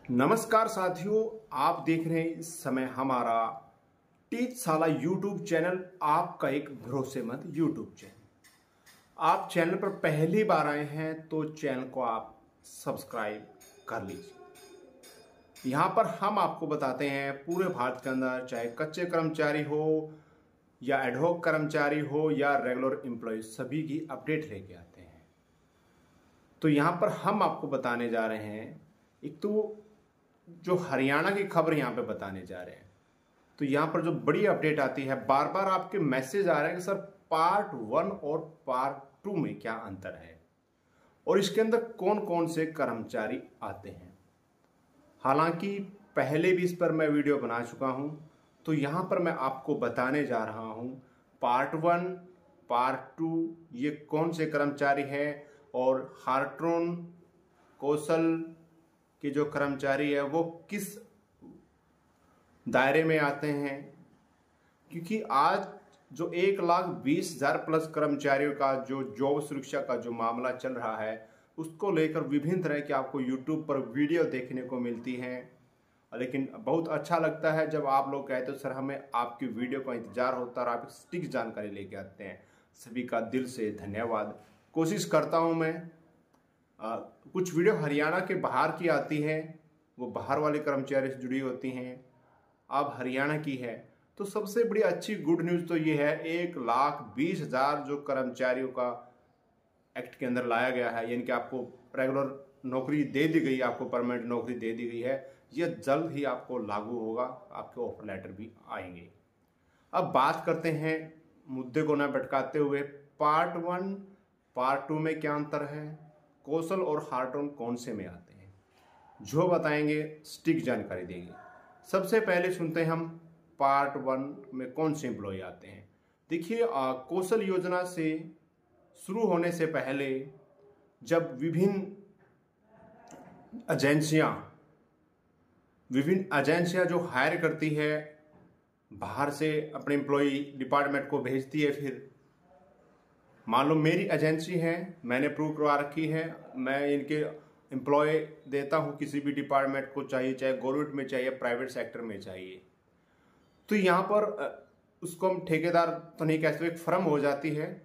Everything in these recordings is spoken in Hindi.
नमस्कार साथियों, आप देख रहे हैं इस समय हमारा टीचशाला यूट्यूब चैनल, आपका एक भरोसेमंद यूट्यूब चैनल। आप चैनल पर पहली बार आए हैं तो चैनल को आप सब्सक्राइब कर लीजिए। यहाँ पर हम आपको बताते हैं पूरे भारत के अंदर, चाहे कच्चे कर्मचारी हो या एडहॉक कर्मचारी हो या रेगुलर एम्प्लॉय, सभी की अपडेट लेके आते हैं। तो यहाँ पर हम आपको बताने जा रहे हैं, एक तो जो हरियाणा की खबर यहाँ पे बताने जा रहे हैं। तो यहाँ पर जो बड़ी अपडेट आती है, बार बार आपके मैसेज आ रहे हैं कि सर पार्ट 1 और पार्ट 2 में क्या अंतर है और इसके अंदर कौन कौन से कर्मचारी आते हैं। हालांकि पहले भी इस पर मैं वीडियो बना चुका हूं, तो यहाँ पर मैं आपको बताने जा रहा हूं पार्ट 1 पार्ट 2 ये कौन से कर्मचारी हैं और हार्ट्रोन कौशल कि जो कर्मचारी है वो किस दायरे में आते हैं। क्योंकि आज जो 1,20,000 प्लस कर्मचारियों का जो जॉब सुरक्षा का जो मामला चल रहा है, उसको लेकर विभिन्न तरह की आपको यूट्यूब पर वीडियो देखने को मिलती हैं। लेकिन बहुत अच्छा लगता है जब आप लोग कहते हो सर हमें आपकी वीडियो का इंतजार होता है और आप सटीक जानकारी लेके आते हैं। सभी का दिल से धन्यवाद। कोशिश करता हूं मैं। कुछ वीडियो हरियाणा के बाहर की आती है, वो बाहर वाले कर्मचारी से जुड़ी होती हैं। अब हरियाणा की है तो सबसे बड़ी अच्छी गुड न्यूज़ तो ये है, 1,20,000 जो कर्मचारियों का एक्ट के अंदर लाया गया है, यानी कि आपको रेगुलर नौकरी दे दी गई, आपको परमानेंट नौकरी दे दी गई है। यह जल्द ही आपको लागू होगा, आपके ऑफर लेटर भी आएंगे। अब बात करते हैं मुद्दे को न भटकाते हुए, पार्ट 1 पार्ट 2 में क्या अंतर है, कौशल और हार्ट्रोन कौन से में आते हैं, जो बताएंगे सटीक जानकारी देंगे। सबसे पहले सुनते हैं हम पार्ट 1 में कौन से एम्प्लॉय आते हैं। देखिए, कौशल योजना से शुरू होने से पहले जब विभिन्न एजेंसियां जो हायर करती है, बाहर से अपने एम्प्लॉय डिपार्टमेंट को भेजती है, फिर मान लो मेरी एजेंसी है, मैंने प्रूव करवा रखी है, मैं इनके एम्प्लॉय देता हूं किसी भी डिपार्टमेंट को, चाहिए चाहे गवर्नमेंट में चाहिए प्राइवेट सेक्टर में चाहिए। तो यहाँ पर उसको हम ठेकेदार तो नहीं कह सकते, एक फर्म हो जाती है।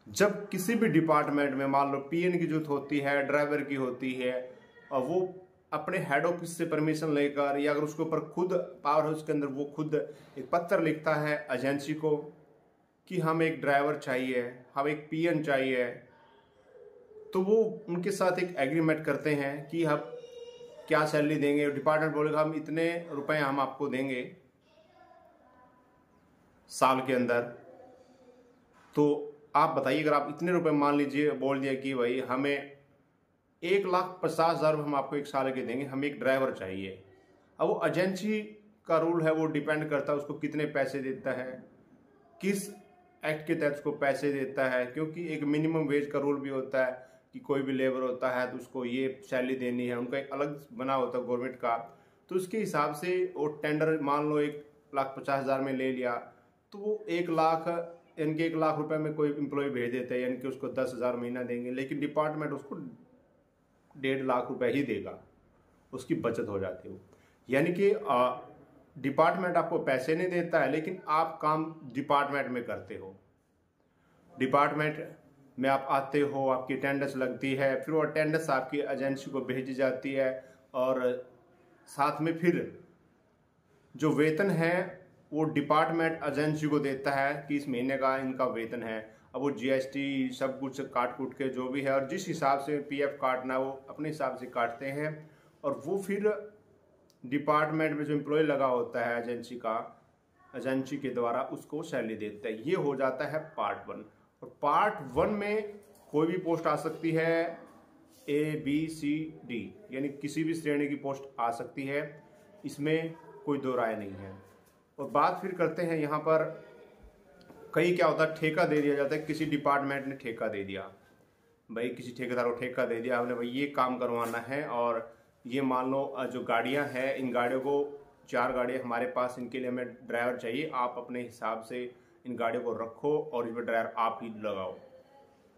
जब किसी भी डिपार्टमेंट में मान लो पीएन की जरूरत होती है, ड्राइवर की होती है, और वो अपने हेड ऑफिस से परमिशन लेकर, या अगर उसके ऊपर खुद पावर हाउस के अंदर वो खुद एक पत्र लिखता है एजेंसी को कि हम एक ड्राइवर चाहिए, हम एक पीएन चाहिए, तो वो उनके साथ एक एग्रीमेंट करते हैं कि हम क्या सैलरी देंगे। डिपार्टमेंट बोलेगा हम इतने रुपए हम आपको देंगे साल के अंदर। तो आप बताइए, अगर आप इतने रुपए मान लीजिए बोल दिया कि भाई हमें 1,50,000 हम आपको एक साल के देंगे, हमें एक ड्राइवर चाहिए। अब वो एजेंसी का रूल है, वो डिपेंड करता है उसको कितने पैसे देता है, किस एक्ट के तहत उसको पैसे देता है। क्योंकि एक मिनिमम वेज का रूल भी होता है कि कोई भी लेबर होता है तो उसको ये सैलरी देनी है, उनका एक अलग बना होता है गवर्नमेंट का। तो उसके हिसाब से वो टेंडर मान लो 1,50,000 में ले लिया, तो वो 1 लाख यानी कि 1 लाख रुपए में कोई एम्प्लॉय भेज देते हैं, यानी कि उसको 10,000 महीना देंगे, लेकिन डिपार्टमेंट उसको 1.5 लाख रुपए ही देगा, उसकी बचत हो जाती है वो। यानी कि डिपार्टमेंट आपको पैसे नहीं देता है, लेकिन आप काम डिपार्टमेंट में करते हो। डिपार्टमेंट में आप आते हो, आपकी अटेंडेंस लगती है, फिर वो अटेंडेंस आपकी एजेंसी को भेजी जाती है, और साथ में फिर जो वेतन है वो डिपार्टमेंट एजेंसी को देता है कि इस महीने का इनका वेतन है। अब वो जीएसटी सब कुछ काट कूट के जो भी है, और जिस हिसाब से पीएफ काटना वो अपने हिसाब से काटते हैं, और वो फिर डिपार्टमेंट में जो एम्प्लॉय लगा होता है एजेंसी के द्वारा उसको सैलरी देता है। ये हो जाता है पार्ट 1। और पार्ट 1 में कोई भी पोस्ट आ सकती है, ABCD, यानी किसी भी श्रेणी की पोस्ट आ सकती है, इसमें कोई दो राय नहीं है। और बात फिर करते हैं यहाँ पर, कई क्या होता है, ठेका दे दिया जाता है। किसी डिपार्टमेंट ने ठेका दे दिया, भाई किसी ठेकेदार को ठेका दे दिया, हमने भाई ये काम करवाना है, और ये मान लो जो गाड़ियां हैं, इन गाड़ियों को 4 गाड़ियां हमारे पास, इनके लिए हमें ड्राइवर चाहिए, आप अपने हिसाब से इन गाड़ियों को रखो और इसमें ड्राइवर आप ही लगाओ।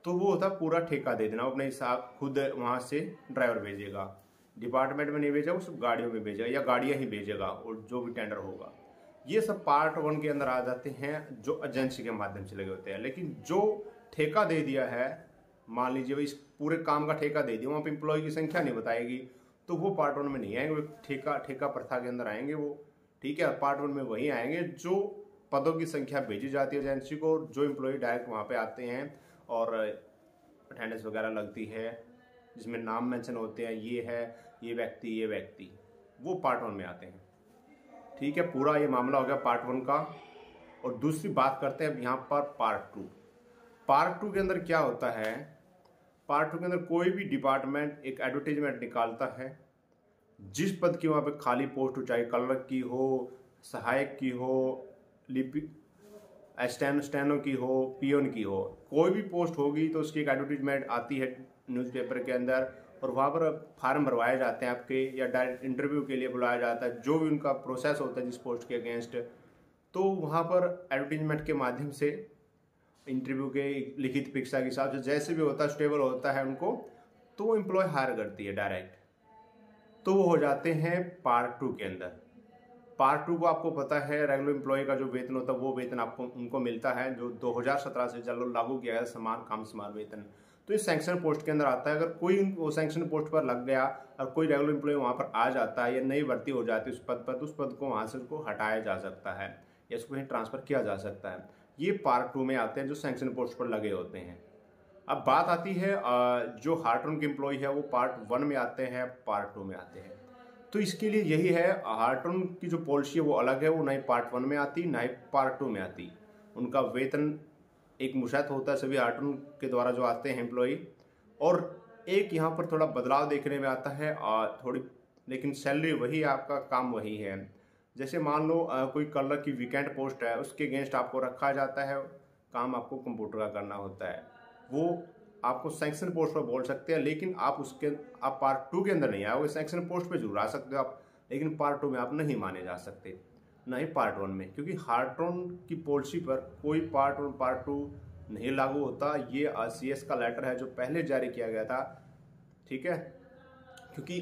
तो वो होता है पूरा ठेका दे देना, अपने हिसाब खुद वहाँ से ड्राइवर भेजेगा। डिपार्टमेंट में नहीं भेजेगा, वो सिर्फ गाड़ियों में भेजेगा या गाड़ियाँ ही भेजेगा, और जो भी टेंडर होगा। ये सब पार्ट 1 के अंदर आ जाते हैं जो एजेंसी के माध्यम से लगे होते हैं। लेकिन जो ठेका दे दिया है, मान लीजिए भाई इस पूरे काम का ठेका दे दिया, वहाँ पे एम्प्लॉय की संख्या नहीं बताएगी, तो वो पार्ट 1 में नहीं आएंगे, वो ठेका प्रथा के अंदर आएंगे वो। ठीक है, पार्ट 1 में वही आएंगे जो पदों की संख्या भेजी जाती है एजेंसी को, जो एम्प्लॉय डायरेक्ट वहाँ पे आते हैं और अटेंडेंस वगैरह लगती है, जिसमें नाम मेंशन होते हैं, ये है ये व्यक्ति, वो पार्ट 1 में आते हैं। ठीक है, पूरा ये मामला हो गया पार्ट 1 का। और दूसरी बात करते हैं अब यहाँ पर पार्ट 2। पार्ट 2 के अंदर क्या होता है, पार्ट 2 के अंदर कोई भी डिपार्टमेंट एक एडवर्टीजमेंट निकालता है, जिस पद की वहाँ पे खाली पोस्ट हो, चाहे क्लर्क की हो, सहायक की हो, लिपि स्टेनो की हो, पियोन की हो, कोई भी पोस्ट होगी तो उसकी एक एडवर्टीजमेंट आती है न्यूज़पेपर के अंदर, और वहाँ पर फार्म भरवाए जाते हैं आपके, या डायरेक्ट इंटरव्यू के लिए बुलाया जाता है, जो भी उनका प्रोसेस होता है जिस पोस्ट के अगेंस्ट। तो वहाँ पर एडवर्टीजमेंट के माध्यम से इंटरव्यू के लिखित परीक्षा के हिसाब से जैसे भी होता है, स्टेबल होता है उनको, तो एम्प्लॉय हायर करती है डायरेक्ट। तो वो हो जाते हैं पार्ट 2 के अंदर। पार्ट 2 को आपको पता है रेगुलर एम्प्लॉय का जो वेतन होता है वो वेतन आपको उनको मिलता है, जो 2017 से चलो लागू किया है, समान काम समान वेतन। तो इस सैंक्शन पोस्ट के अंदर आता है। अगर कोई वो सैंक्शन पोस्ट पर लग गया और कोई रेगुलर एम्प्लॉय वहाँ पर आ जाता है या नई भर्ती हो जाती है उस पद पर, तो उस पद को वहाँ से उसको हटाया जा सकता है या उसको कहीं ट्रांसफर किया जा सकता है। ये पार्ट 2 में आते हैं जो सैंक्शन पोस्ट पर लगे होते हैं। अब बात आती है जो हार्टन के एम्प्लॉय है वो पार्ट 1 में आते हैं, पार्ट 2 में आते हैं। तो इसके लिए यही है, हार्टन की जो पॉलिसी है वो अलग है, वो ना ही पार्ट 1 में आती ना ही पार्ट 2 में आती। उनका वेतन एक मुश्त होता है सभी हार्टन के द्वारा जो आते हैं एम्प्लॉय। और एक यहाँ पर थोड़ा बदलाव देखने में आता है थोड़ी, लेकिन सैलरी वही, आपका काम वही है। जैसे मान लो कोई क्लर्क की वीकेंड पोस्ट है, उसके अगेंस्ट आपको रखा जाता है, काम आपको कंप्यूटर का करना होता है, वो आपको सैंक्शन पोस्ट पर बोल सकते हैं, लेकिन आप पार्ट 2 के अंदर नहीं आओगे। सैंक्शन पोस्ट पे जरूर आ सकते हो आप, लेकिन पार्ट 2 में आप नहीं माने जा सकते, ना ही पार्ट 1 में, क्योंकि हार्टन की पॉलिसी पर कोई पार्ट 1 पार्ट 2 नहीं लागू होता। ये CS का लेटर है जो पहले जारी किया गया था। ठीक है, क्योंकि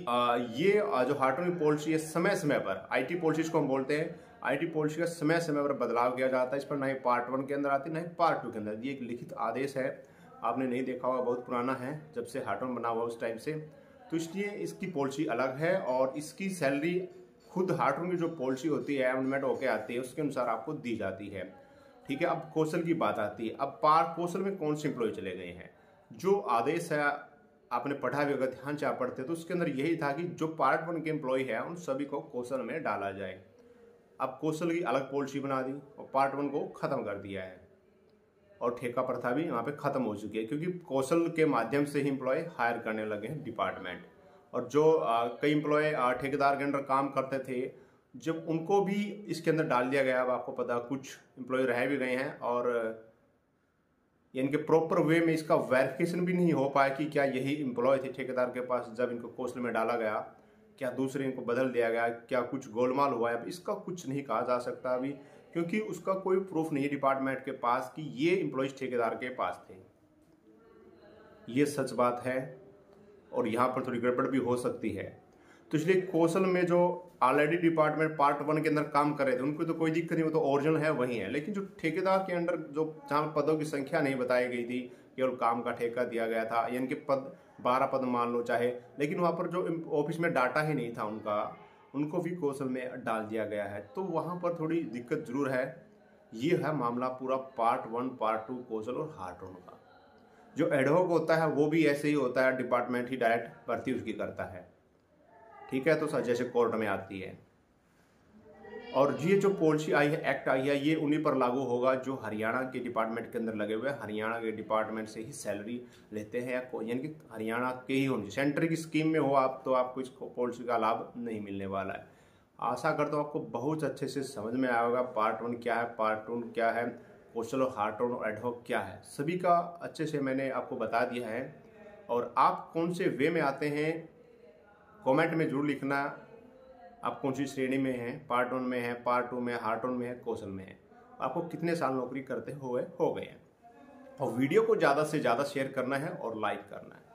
ये जो हार्टन की पॉलिसी है समय समय पर, IT पॉलिसीज को हम बोलते हैं, IT पॉलिसी का समय समय पर बदलाव किया जाता है। इस पर ना ही पार्ट 1 के अंदर आती ना ही पार्ट 2 के अंदर। ये एक लिखित आदेश है, आपने नहीं देखा होगा, बहुत पुराना है, जब से हार्टन बना हुआ उस टाइम से। तो इसलिए इसकी पॉलिसी अलग है और इसकी सैलरी खुद हार्टन की जो पॉलिसी होती है, अमेंडमेंट होकर आती है, उसके अनुसार आपको दी जाती है। ठीक है, अब कौशल की बात आती है। अब कौशल में कौन से एम्प्लॉय चले गए हैं? जो आदेश है आपने पढ़ा भी, अगर ध्यान से आप पढ़ते तो उसके अंदर यही था कि जो पार्ट 1 के एम्प्लॉय है उन सभी को कौशल में डाला जाए। अब कौशल की अलग पॉलिसी बना दी और पार्ट 1 को खत्म कर दिया है, और ठेका प्रथा भी वहाँ पे खत्म हो चुकी है, क्योंकि कौशल के माध्यम से ही एम्प्लॉय हायर करने लगे हैं डिपार्टमेंट। और जो कई एम्प्लॉय ठेकेदार के अंडर काम करते थे, जब उनको भी इसके अंदर डाल दिया गया। अब आपको पता कुछ एम्प्लॉय रह भी गए हैं और इनके प्रॉपर वे में इसका वेरिफिकेशन भी नहीं हो पाया कि क्या यही एम्प्लॉय थे ठेकेदार के पास जब इनको कौशल में डाला गया, क्या दूसरे इनको बदल दिया गया, क्या कुछ गोलमाल हुआ है। अब इसका कुछ नहीं कहा जा सकता अभी, क्योंकि उसका कोई प्रूफ नहीं है डिपार्टमेंट के पास कि ये एम्प्लॉयज ठेकेदार के पास थे। ये सच बात है और यहाँ पर थोड़ी गड़बड़ भी हो सकती है। तो इसलिए कौशल में जो ऑलरेडी डिपार्टमेंट पार्ट 1 के अंदर काम कर रहे थे उनको तो कोई दिक्कत नहीं, वो तो ओरिजिनल है वही है। लेकिन जो ठेकेदार के अंडर जो जहाँ पदों की संख्या नहीं बताई गई थी, केवल काम का ठेका दिया गया था, यानी कि 12 पद मान लो चाहे, लेकिन वहाँ पर जो ऑफिस में डाटा ही नहीं था उनको भी कौशल में डाल दिया गया है। तो वहाँ पर थोड़ी दिक्कत जरूर है। ये है मामला पूरा पार्ट 1 पार्ट 2 कौशल और हार्टन का। जो एडहॉक होता है वो भी ऐसे ही होता है, डिपार्टमेंट ही डायरेक्ट भर्ती उसकी करता है। ठीक है, तो जैसे कोर्ट में आती है। और ये जो पॉलिसी आई है, एक्ट आई है, ये उन्हीं पर लागू होगा जो हरियाणा के डिपार्टमेंट के अंदर लगे हुए हैं। हरियाणा के डिपार्टमेंट से ही सैलरी लेते हैं, यानी कि हरियाणा के ही होने। सेंटर की स्कीम में हो आप तो आपको इस पॉलिसी का लाभ नहीं मिलने वाला है। आशा करता हूँ आपको बहुत अच्छे से समझ में आया होगा पार्ट 1 क्या है, पार्ट 2 क्या है, कौशल और हार्टन और एडहॉक क्या है, सभी का अच्छे से मैंने आपको बता दिया है। और आप कौन से वे में आते हैं कमेंट में जरूर लिखना। आप कौन सी श्रेणी में हैं, पार्ट 1 में है, पार्ट 2 में, हार्टन में है, कौशल में है, आपको कितने साल नौकरी करते हो गए हैं। और वीडियो को ज़्यादा से ज़्यादा शेयर करना है और लाइक करना है।